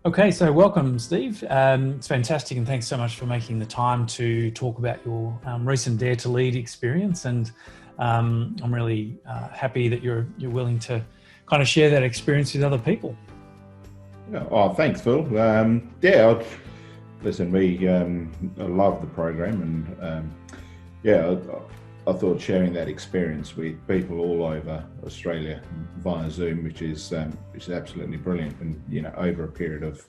Okay, so welcome, Steve. It's fantastic, and thanks so much for making the time to talk about your recent Dare to Lead experience. And I'm really happy that you're willing to kind of share that experience with other people. Yeah. Oh, thanks, Phil. Listen, I love the program, and I thought sharing that experience with people all over Australia via Zoom, which is absolutely brilliant, and over a period of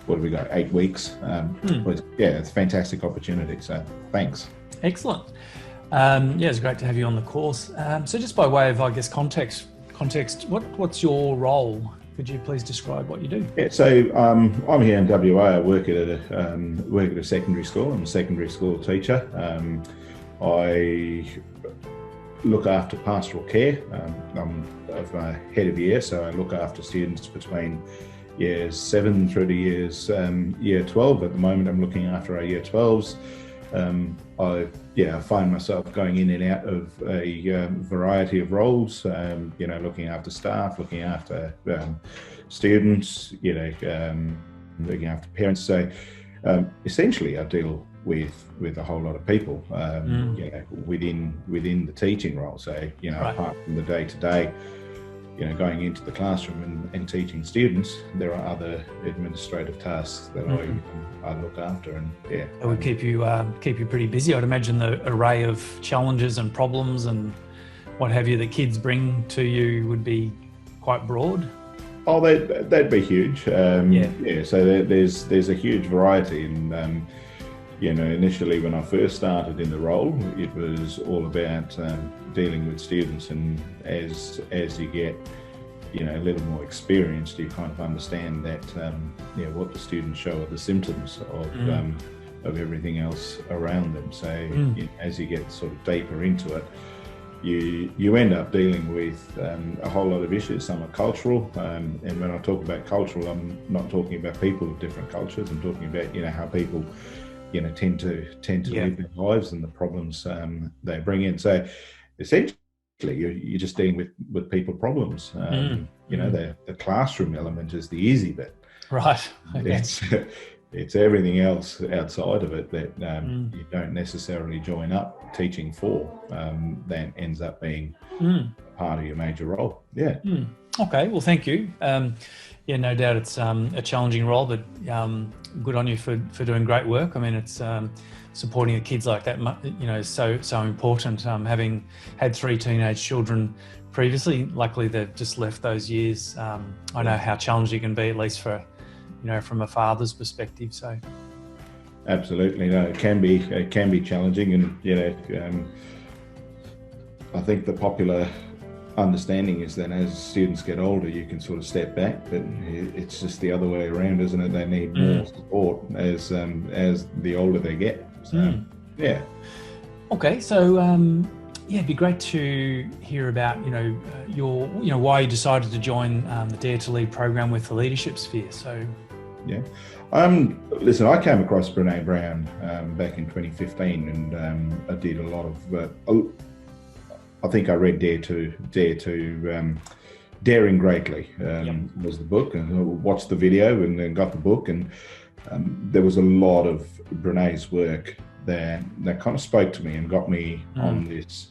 what have we got, 8 weeks, it's a fantastic opportunity. So thanks. Excellent. It's great to have you on the course. So just by way of, I guess, context, what's your role? Could you please describe what you do? Yeah, so I'm here in WA. I work at a secondary school. I'm a secondary school teacher. I look after pastoral care. I'm a head of year, so I look after students between years 7 through to year 12. At the moment, I'm looking after our year 12s. I find myself going in and out of a variety of roles, looking after staff, looking after students, looking after parents. So essentially I deal with a whole lot of people, within the teaching role. So, Right. Apart from the day-to-day, going into the classroom and teaching students, there are other administrative tasks that I look after, and It would keep you pretty busy. I'd imagine the array of challenges and problems and what have you that kids bring to you would be quite broad. Oh, that'd be huge. So there's a huge variety, and initially when I first started in the role, it was all about dealing with students, and as you get a little more experienced, you kind of understand that what the students show are the symptoms of everything else around them. So as you get sort of deeper into it, you end up dealing with a whole lot of issues. Some are cultural, and when I talk about cultural, I'm not talking about people of different cultures. I'm talking about how people tend to live their lives and the problems they bring in. So essentially you're just dealing with people problems. The classroom element is the easy bit. Right. Okay. It's everything else outside of it that you don't necessarily join up teaching for, that ends up being part of your major role. Yeah. Okay, well, thank you. No doubt it's a challenging role, but good on you for doing great work. I mean, it's supporting the kids like that, is so important. Having had 3 teenage children previously, luckily they've just left those years. I know how challenging it can be, at least for, from a father's perspective. So, absolutely, no, it can be challenging, and I think the popular understanding is that as students get older, you can sort of step back, but it's just the other way around, isn't it? They need more support as the older they get. So, yeah. Okay, so it'd be great to hear about why you decided to join the Dare to Lead program with the Leadership Sphere. So, yeah. Listen, I came across Brené Brown back in 2015, and I did a lot of. I think I read Dare to Daring Greatly was the book, and I watched the video and then got the book, and there was a lot of Brené's work that kind of spoke to me and got me on this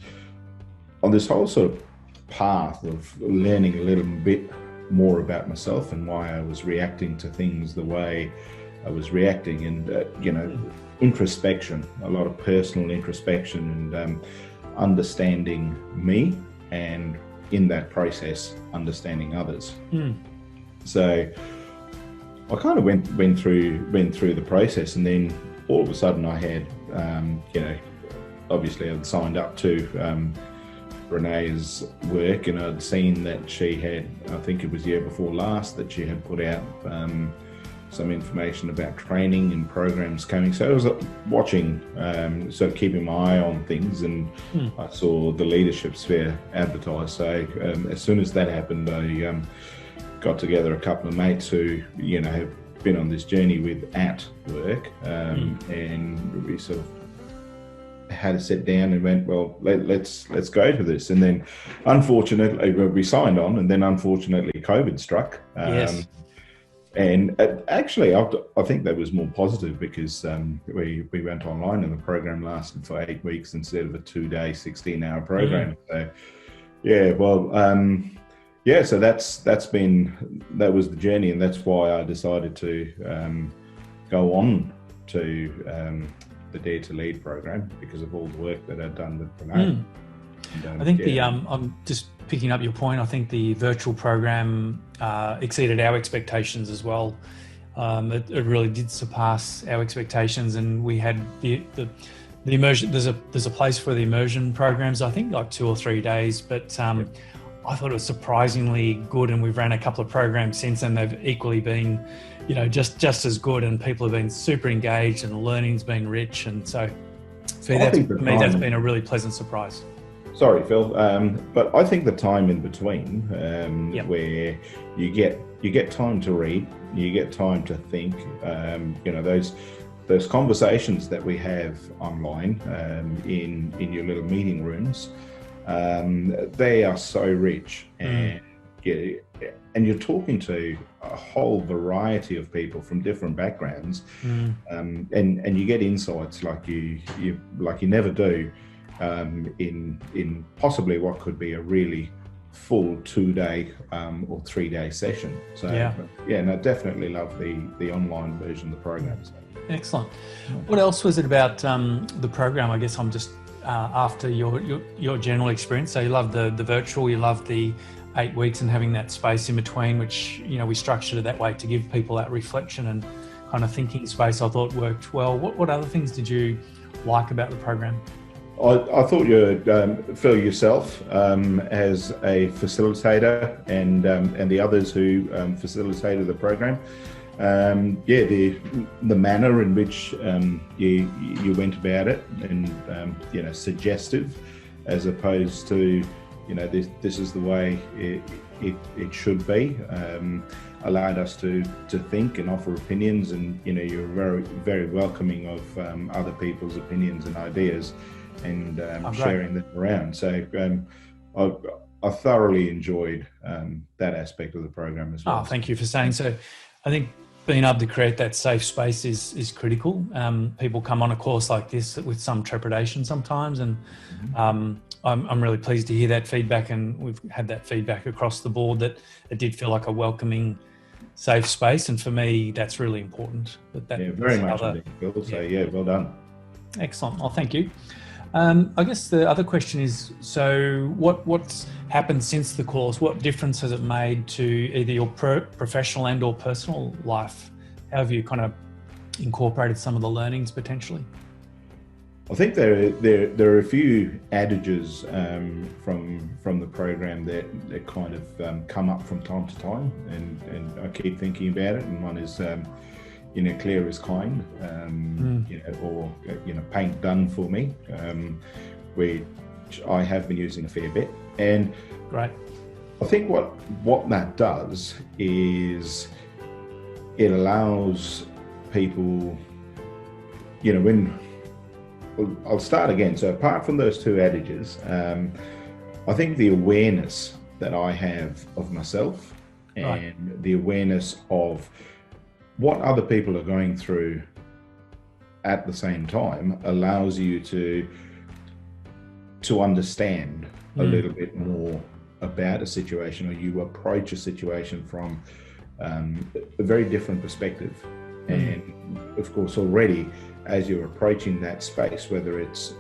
whole sort of path of learning a little bit more about myself and why I was reacting to things the way I was reacting, and introspection, a lot of personal introspection, and understanding me, and in that process understanding others. So I kind of went through the process, and then all of a sudden I had obviously I'd signed up to Brené's work, and I'd seen that she had, I think it was year before last, that she had put out some information about training and programs coming. So I was watching, sort of keeping my eye on things, and I saw the Leadership Sphere advertised. So as soon as that happened, I got together a couple of mates who have been on this journey with at work, and we sort of had to sit down and went, well, let's go to this. And then unfortunately we signed on, and then unfortunately COVID struck. Yes. And actually, I think that was more positive because we went online and the program lasted for 8 weeks instead of a 2-day, 16-hour program. So, yeah, well, so that was the journey, and that's why I decided to go on to the Dare to Lead program because of all the work that I'd done with Brené. I think I'm just picking up your point. I think the virtual program exceeded our expectations as well. It really did surpass our expectations, and we had the immersion. There's a place for the immersion programs. I think like 2 or 3 days, but I thought it was surprisingly good. And we've ran a couple of programs since, and they've equally been, just as good. And people have been super engaged, and the learning's been rich. And so, for me, that's been a really pleasant surprise. Sorry, Phil, but I think the time in between, where you get time to read, you get time to think, those conversations that we have online in your little meeting rooms, they are so rich, and you're talking to a whole variety of people from different backgrounds, and you get insights like you never do. In possibly what could be a really full 2-day or 3-day session. So definitely love the online version of the program. So. Excellent. What else was it about the program? I guess I'm just after your general experience. So you love the virtual, you love the 8 weeks and having that space in between, which we structured it that way to give people that reflection and kind of thinking space. I thought worked well. What other things did you like about the program? I thought you, Phil, yourself as a facilitator and the others who facilitated the program, the manner in which you went about it, and suggestive, as opposed to this is the way it should be, allowed us to think and offer opinions, and you're very, very welcoming of other people's opinions and ideas, and sharing them around. So I thoroughly enjoyed that aspect of the program as well. Oh, thank you for saying so. I think being able to create that safe space is critical. People come on a course like this with some trepidation sometimes, and I'm really pleased to hear that feedback, and we've had that feedback across the board that it did feel like a welcoming, safe space, and for me that's really important. Very much indeed, Phil. So well done. Excellent. Well, thank you. I guess the other question is, so what's happened since the course? What difference has it made to either your professional and or personal life? How have you kind of incorporated some of the learnings potentially? I think there are a few adages from the program that kind of come up from time to time, and I keep thinking about it. And one is clear is kind, or paint done for me, which I have been using a fair bit. And right, I think what that does is it allows people, I'll start again. So apart from those two adages, I think the awareness that I have of myself and the awareness of what other people are going through at the same time allows you to understand a little bit more about a situation, or you approach a situation from a very different perspective. And of course, already as you're approaching that space, whether it's,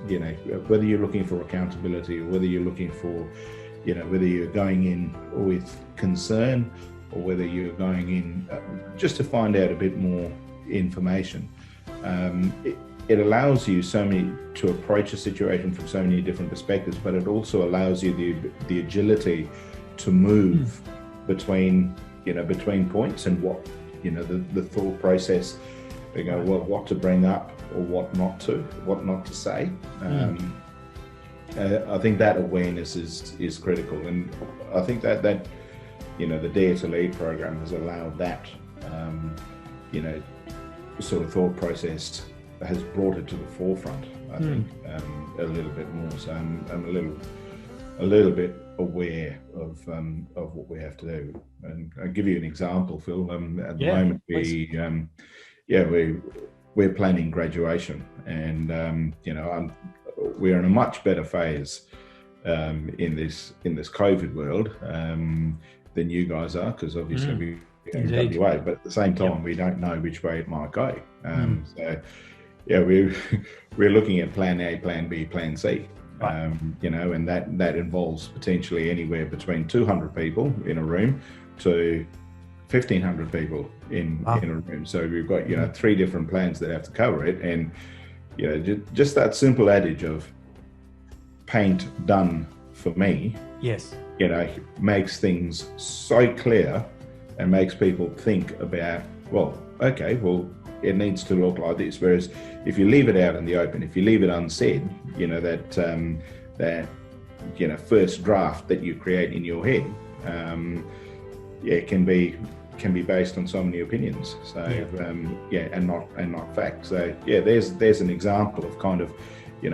whether you're looking for accountability, or whether you're looking for, whether you're going in with concern, or whether you're going in just to find out a bit more information, it allows you to approach a situation from so many different perspectives, but it also allows you the agility to move between points, and what, the thought process, what to bring up or what not to say. I think that awareness is critical, and I think that the Dare to Lead program has allowed that, sort of thought process, has brought it to the forefront, I think, a little bit more. So I'm a little a little bit aware of what we have to do. And I'll give you an example, Phil. At the moment, we're planning graduation, and we're in a much better phase in this COVID world than you guys are, because obviously we're in WA, but at the same time, we don't know which way it might go. So yeah, we're looking at plan A, plan B, plan C. Right. And that involves potentially anywhere between 200 people in a room to 1,500 people in a room. So we've got 3 different plans that have to cover it, and just that simple adage of paint done for me. Yes. Makes things so clear and makes people think about, it needs to look like this. Whereas if you leave it out in the open, if you leave it unsaid, that first draft that you create in your head, can be based on so many opinions. So and not fact. So there's an example of kind of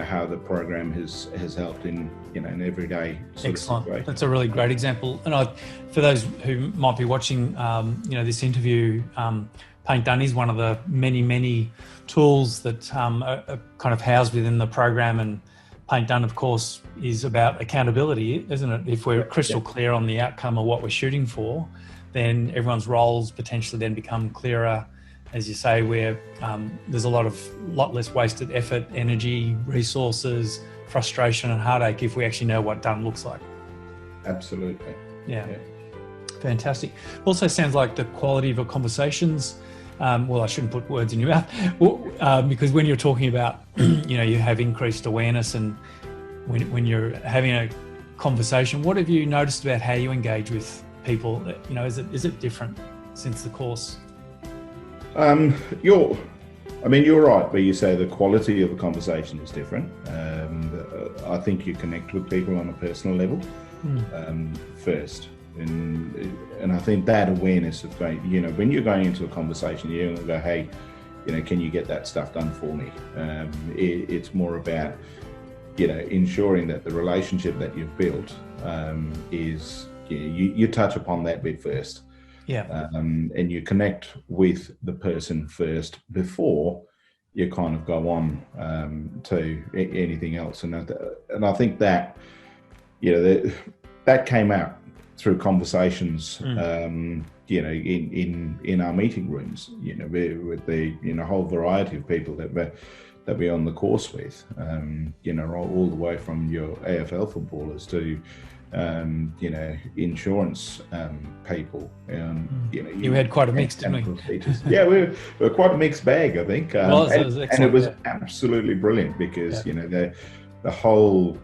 how the program has helped in an everyday sort Excellent. of situation. That's a really great example. And for those who might be watching, this interview, Paint Done is one of the many tools that are kind of housed within the program. And Paint Done, of course, is about accountability, isn't it? If we're crystal clear on the outcome of what we're shooting for, then everyone's roles potentially then become clearer. As you say, where there's a lot less wasted effort, energy, resources, frustration and heartache if we actually know what done looks like. Absolutely. Yeah. Fantastic. Also sounds like the quality of your conversations. I shouldn't put words in your mouth, because when you're talking about, you have increased awareness, and when you're having a conversation, what have you noticed about how you engage with people? Is it different since the course? You're right where you say the quality of a conversation is different. I think you connect with people on a personal level first. And I think that awareness of going, when you're going into a conversation, you're going to go, hey, can you get that stuff done for me? It's more about, ensuring that the relationship that you've built is, you touch upon that bit first. Yeah. And you connect with the person first before you kind of go on to anything else. And I think that, that came out through conversations, in our meeting rooms, with the whole variety of people that we're on the course with, all the way from your AFL footballers to insurance people. You had quite a mix, didn't we? Yeah, we were quite a mixed bag, I think. And it was absolutely brilliant because the whole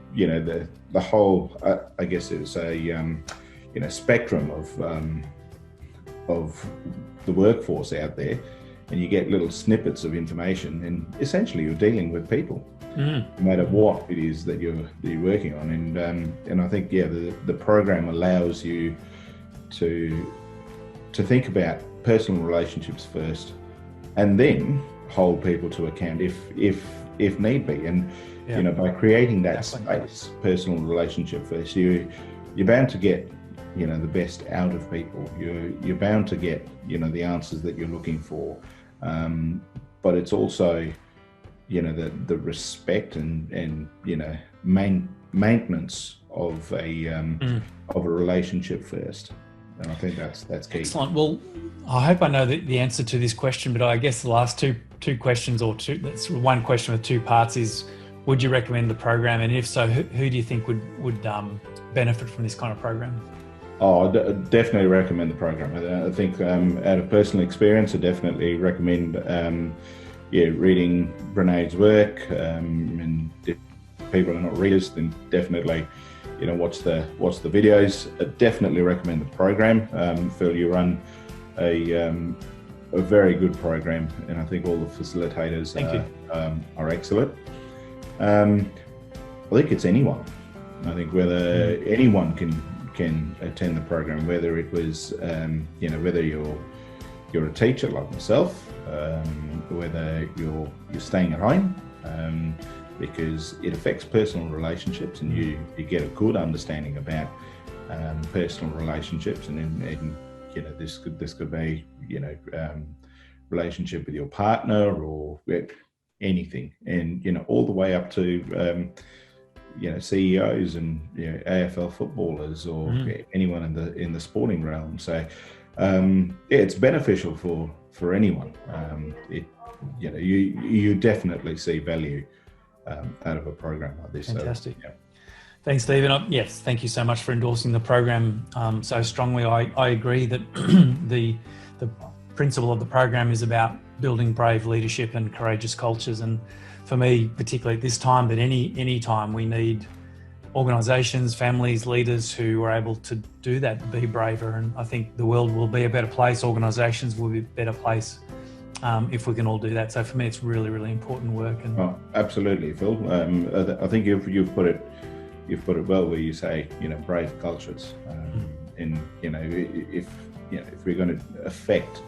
I guess it was a spectrum of the workforce out there, and you get little snippets of information, and essentially you're dealing with people. No matter what it is that you're working on, and I think the program allows you to think about personal relationships first, and then hold people to account if need be, and by creating that space, personal relationship first, you're bound to get the best out of people. You're bound to get the answers that you're looking for, but it's also the respect and maintenance of a relationship first, and I think that's key. Excellent. Well, I hope I know the answer to this question, but I guess the last two questions, that's one question with 2 parts, is would you recommend the program, and if so, who do you think would benefit from this kind of program? I definitely recommend the program. I think out of personal experience, I definitely recommend reading Brené's work, and if people are not readers, then definitely watch the videos. I definitely recommend the program. Phil, you run a very good program, and I think all the facilitators are excellent. I think it's anyone. I think whether anyone can attend the program, whether it was whether you're a teacher like myself, whether you're staying at home, because it affects personal relationships, and you get a good understanding about personal relationships, and then this could be relationship with your partner or anything, and all the way up to CEOs and AFL footballers or anyone in the sporting realm. So it's beneficial for anyone. You definitely see value out of a program like this. Fantastic. So, yeah. Thanks, Stephen. Yes, thank you so much for endorsing the program so strongly. I agree that the principle of the program is about building brave leadership and courageous cultures. And for me, particularly at this time, but any time, we need organisations, families, leaders who are able to do that, be braver. And I think the world will be a better place. Organisations will be a better place if we can all do that. So for me, it's really, really important work. And absolutely, Phil. I think you've put it well, where you say brave cultures, and if we're going to affect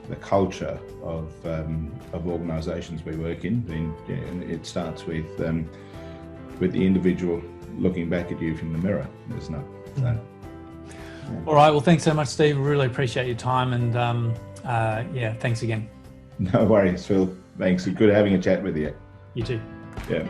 the culture of organisations we work in, then it starts with the individual looking back at you from the mirror, isn't it? So, all right. Well, thanks so much, Steve. Really appreciate your time, and thanks again. No worries, Phil. Thanks. Good having a chat with you. You too. Yeah.